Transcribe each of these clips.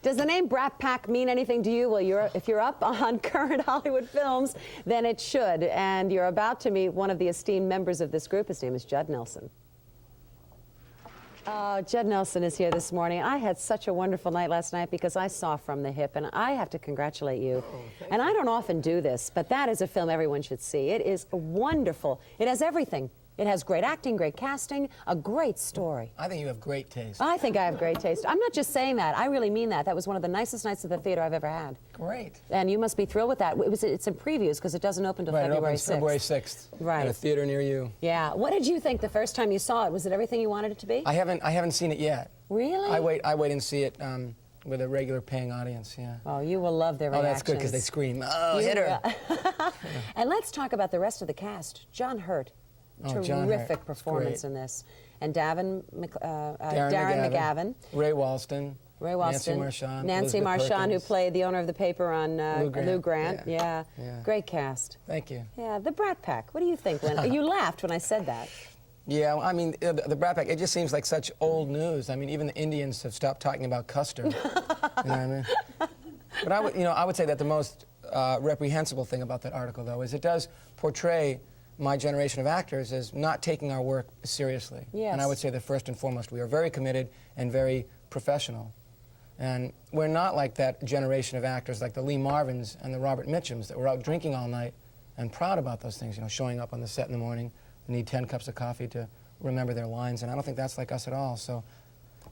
Does the name Brat Pack mean anything to you? Well, if you're up on current Hollywood films, then it should. And you're about to meet one of the esteemed members of this group. His name is Judd Nelson. Judd Nelson is here this morning. I had such a wonderful night last night because I saw From the Hip, and I have to congratulate you. And I don't often do this, but that is a film everyone should see. It is wonderful. It has everything. It has great acting, great casting, a great story. I think you have great taste. I think I have great taste. I'm not just saying that. I really mean that. That was one of the nicest nights at the theater I've ever had. Great. And you must be thrilled with that. It's in previews because it doesn't open until February 6th. February 6th. Right. At a theater near you. Yeah. What did you think the first time you saw it? Was it everything you wanted it to be? I haven't seen it yet. Really? I wait and see it with a regular paying audience. Yeah. Oh, you will love their reactions. Oh, that's good because they scream. Oh, hit her. And let's talk about the rest of the cast. John Hurt. Terrific performance in this. And Darren McGavin. Ray Walston. Nancy Marchand, who played the owner of the paper on Lou Grant. Yeah. Great cast. Thank you. Yeah, the Brat Pack. What do you think? You laughed when I said that. Yeah, well, I mean, the Brat Pack, it just seems like such old news. I mean, even the Indians have stopped talking about Custer. You know what I mean? But I would say that the most reprehensible thing about that article, though, is it does portray my generation of actors as not taking our work seriously. Yes. And I would say that first and foremost, we are very committed and very professional. And we're not like that generation of actors like the Lee Marvins and the Robert Mitchums that were out drinking all night and proud about those things, showing up on the set in the morning, need 10 cups of coffee to remember their lines. And I don't think that's like us at all. So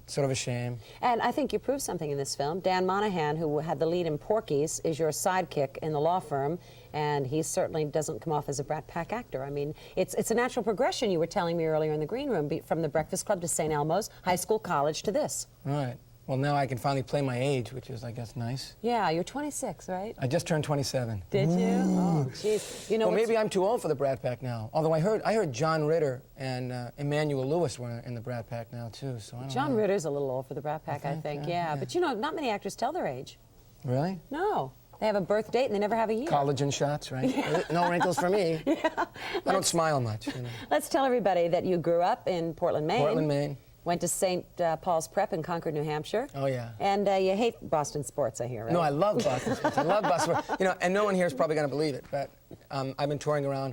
sort of a shame. And I think you proved something in this film. Dan Monahan, who had the lead in Porky's, is your sidekick in the law firm, and he certainly doesn't come off as a Brat Pack actor. I mean, it's a natural progression, you were telling me earlier in the green room, from the Breakfast Club to St. Elmo's, high school, college to this. Right. Well, now I can finally play my age, which is, I guess, nice. Yeah, you're 26, right? I just turned 27. Did you? Oh, jeez. Well, maybe I'm too old for the Brat Pack now. Although I heard John Ritter and Emmanuel Lewis were in the Brat Pack now, too. So I don't know. John Ritter's a little old for the Brat Pack, I think. Yeah. But, not many actors tell their age. Really? No. They have a birth date and they never have a year. Collagen shots, right? Yeah. No wrinkles for me. Yeah. I don't smile much. Let's tell everybody that you grew up in Portland, Maine. Portland, Maine. Went to St. Paul's Prep in Concord, New Hampshire. Oh, yeah. And you hate Boston sports, I hear, right? No, I love Boston sports. I love Boston sports. And no one here is probably going to believe it, but I've been touring around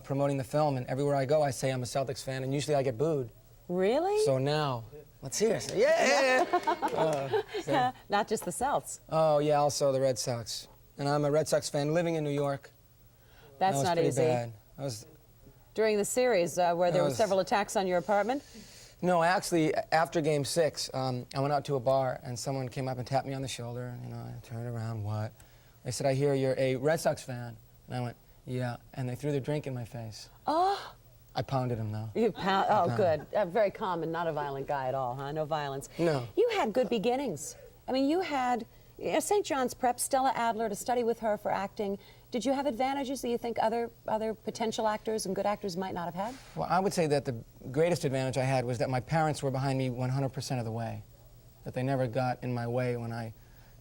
promoting the film, and everywhere I go, I say I'm a Celtics fan, and usually I get booed. Really? So now, let's hear it. Yeah! Not just the Celts. Oh, yeah, also the Red Sox. And I'm a Red Sox fan living in New York. That's not easy. Bad. During the series, where there were several attacks on your apartment? No, actually, after Game 6, I went out to a bar, and someone came up and tapped me on the shoulder. I turned around, what? They said, I hear you're a Red Sox fan. And I went, yeah. And they threw their drink in my face. Oh. I pounded him, though. You oh, good. Very calm and not a violent guy at all, huh? No violence. No. You had good beginnings. I mean, you had St. John's Prep, Stella Adler, to study with her for acting. Did you have advantages that you think other potential actors and good actors might not have had? Well, I would say that the greatest advantage I had was that my parents were behind me 100% of the way, that they never got in my way when I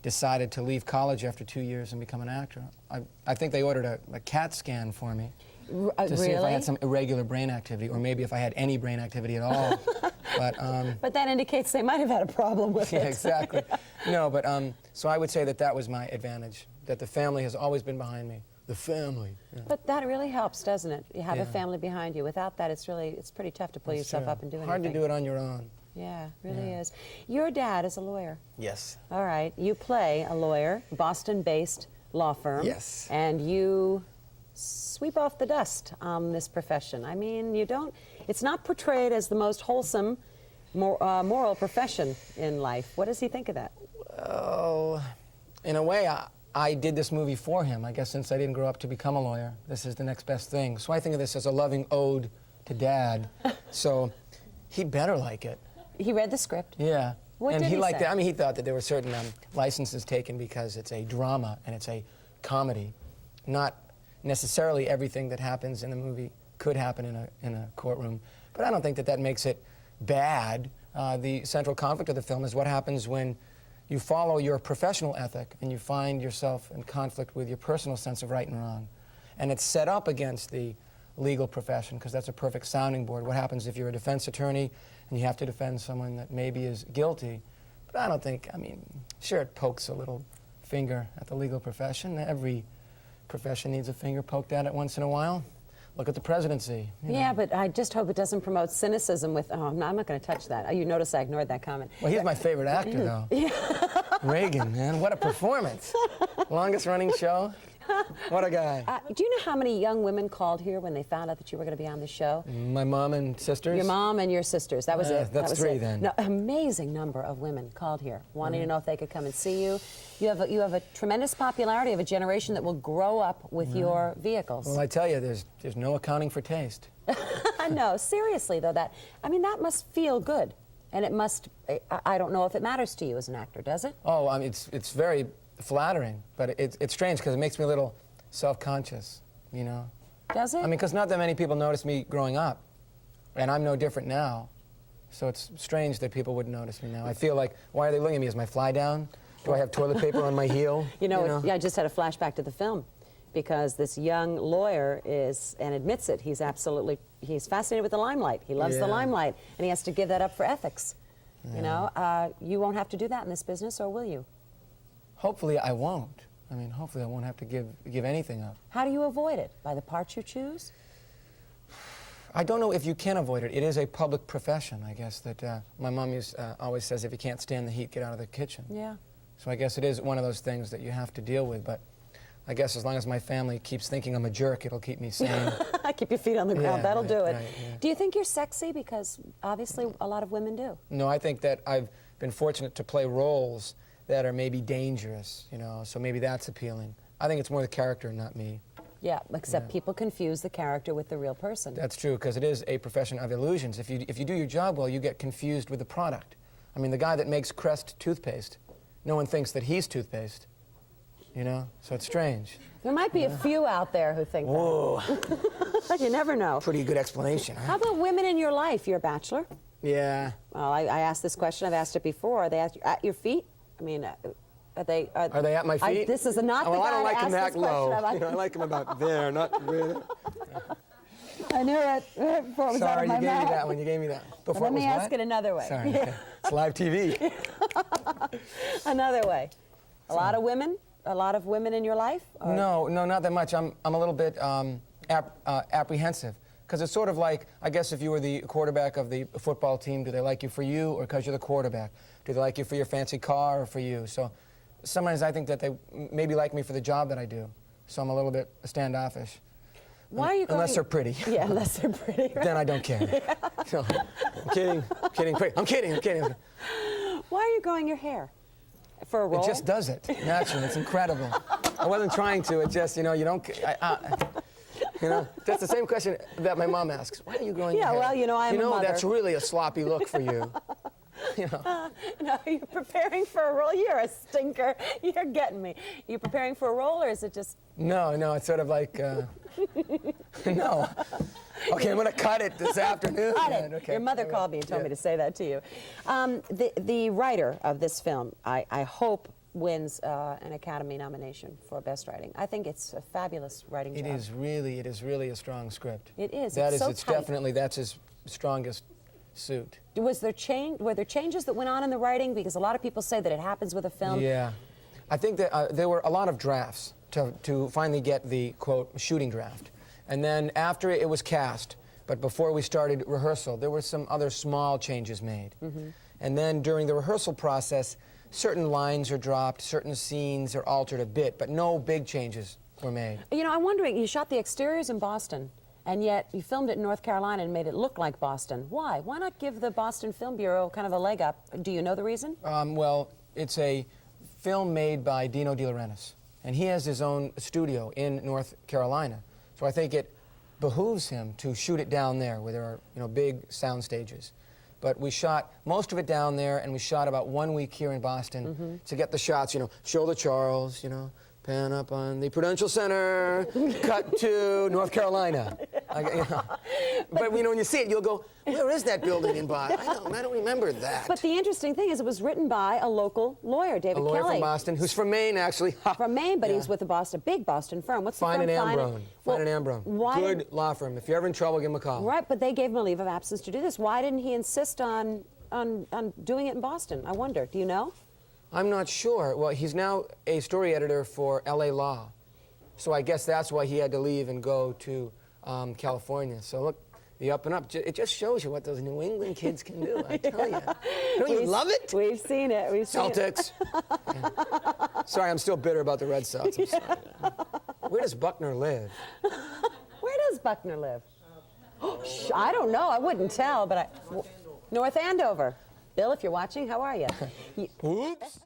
decided to leave college after 2 years and become an actor. I think they ordered a CAT scan for me to see if I had some irregular brain activity, or maybe if I had any brain activity at all. But that indicates they might have had a problem with it. Yeah, exactly. No, but so I would say that was my advantage, that the family has always been behind me. The family. Yeah. But that really helps, doesn't it? You have a family behind you. Without that, it's pretty tough to pull yourself up and do anything. Hard to do it on your own. Yeah, it really is. Your dad is a lawyer. Yes. All right. You play a lawyer, Boston-based law firm. Yes. And you sweep off the dust on this profession. I mean, it's not portrayed as the most wholesome, moral profession in life. What does he think of that? Well, in a way, I did this movie for him. I guess since I didn't grow up to become a lawyer, this is the next best thing. So I think of this as a loving ode to Dad. So he better like it. He read the script. Yeah. What did he liked say? it. I mean, he thought that there were certain licenses taken because it's a drama and it's a comedy. Not necessarily everything that happens in the movie could happen in a courtroom. But I don't think that makes it bad. The central conflict of the film is what happens when you follow your professional ethic and you find yourself in conflict with your personal sense of right and wrong. And it's set up against the legal profession because that's a perfect sounding board. What happens if you're a defense attorney and you have to defend someone that maybe is guilty, But I don't think, I mean, sure, it pokes a little finger at the legal profession. Every profession needs a finger poked at it once in a while. Look at the presidency. Yeah, but I just hope it doesn't promote cynicism with, oh, no, I'm not going to touch that. Oh, you notice I ignored that comment. Well, he's my favorite actor, though. Yeah. Reagan, man, what a performance. Longest running show. What a guy. Do you know how many young women called here when they found out that you were going to be on the show? My mom and sisters? Your mom and your sisters. That was it. That's three then. No, amazing number of women called here, wanting to know if they could come and see you. You have a tremendous popularity of a generation that will grow up with your vehicles. Well, I tell you, there's no accounting for taste. No, seriously though, that must feel good, and it must. I don't know if it matters to you as an actor, does it? Oh, I mean, it's very flattering, but it's strange because it makes me a little self-conscious, you know? Does it? I mean, because not that many people noticed me growing up, and I'm no different now, so it's strange that people wouldn't notice me now. I feel like, why are they looking at me? Is my fly down? Do I have toilet paper on my heel? You know? I just had a flashback to the film, because this young lawyer is, and admits it, he's fascinated with the limelight. He loves the limelight, and he has to give that up for ethics. Yeah. You know, you won't have to do that in this business, or will you? Hopefully I won't. I mean, hopefully I won't have to give anything up. How do you avoid it? By the parts you choose? I don't know if you can avoid it. It is a public profession, I guess, that my mom always says, if you can't stand the heat, get out of the kitchen. Yeah. So I guess it is one of those things that you have to deal with, but I guess as long as my family keeps thinking I'm a jerk, it'll keep me sane. Keep your feet on the ground, yeah, that'll do it. Right, yeah. Do you think you're sexy? Because obviously a lot of women do. No, I think that I've been fortunate to play roles that are maybe dangerous, you know, so maybe that's appealing. I think it's more the character, not me. Yeah, except people confuse the character with the real person. That's true, because it is a profession of illusions. If you do your job well, you get confused with the product. I mean, the guy that makes Crest toothpaste, no one thinks that he's toothpaste, you know, so it's strange. There might be a few out there who think Whoa. that. You never know. Pretty good explanation, huh? How about women in your life? You're a bachelor. Yeah. Well, I asked this question. I've asked it before. Are they at your feet? I mean, are they at my feet? This is not the guy I don't like them that low. You know, I like them about there, not really. I knew it before it was out of my mouth. Sorry, you gave me that one. You gave me that. Before Let me ask it another way. Sorry. Okay. It's live TV. Another way. A lot of women in your life? Or? No, not that much. I'm a little bit apprehensive. Because it's sort of like, I guess if you were the quarterback of the football team, do they like you for you or because you're the quarterback? Do they like you for your fancy car or for you? So sometimes I think that they maybe like me for the job that I do. So I'm a little bit standoffish. Why are you going? Unless they're pretty. Yeah, unless they're pretty. Right? Then I don't care. Yeah. No, I'm kidding. Why are you growing your hair? For a role? It just does it, naturally. It's incredible. I wasn't trying to. It just, you know, you don't... You know, that's the same question that my mom asks. Why are you growing your hair? Yeah, well, you know, I'm a mother. That's really a sloppy look for you. You know. No, you're preparing for a role. You're a stinker. You're getting me. You're preparing for a role, or is it just... No, it's sort of like... No. Okay, I'm going to cut it this afternoon. Cut it. Okay. Your mother called me and told me to say that to you. The writer of this film, I hope, wins an Academy nomination for Best Writing. I think it's a fabulous writing job. It is really a strong script. It is. It's definitely, that's his strongest suit. Were there changes that went on in the writing? Because a lot of people say that it happens with a film. Yeah. I think that there were a lot of drafts to finally get the, quote, shooting draft. And then after it was cast, but before we started rehearsal, there were some other small changes made. Mm-hmm. And then during the rehearsal process, certain lines are dropped, certain scenes are altered a bit, but no big changes were made. You know, I'm wondering, you shot the exteriors in Boston, and yet you filmed it in North Carolina and made it look like Boston. Why? Why not give the Boston Film Bureau kind of a leg up? Do you know the reason? Well, it's a film made by Dino De Laurentiis, and he has his own studio in North Carolina. So I think it behooves him to shoot it down there where there are, you know, big sound stages. But we shot most of it down there, and we shot about 1 week here in Boston to get the shots, you know, shoulder Charles, you know, pan up on the Prudential Center, cut to North Carolina. You know. But, you know, when you see it, you'll go, where is that building in Boston? I don't remember that. But the interesting thing is it was written by a local lawyer, David Kelly. A lawyer from Boston, who's from Maine, actually. From Maine, but he's with a big Boston firm. What's the firm? Fine and Ambrose. Fine and Ambrose. Good law firm. If you're ever in trouble, give him a call. Right, but they gave him a leave of absence to do this. Why didn't he insist on on doing it in Boston? I wonder. Do you know? I'm not sure. Well, he's now a story editor for LA Law. So I guess that's why he had to leave and go to California. So look, the up and up, it just shows you what those New England kids can do, I tell you. Don't you love it? We've seen it. We've seen Celtics. Yeah. Sorry, I'm still bitter about the Red Sox. I'm sorry. Where does Buckner live? Where does Buckner live? I don't know. I wouldn't tell, but North Andover. Bill, if you're watching, how are you? Oops.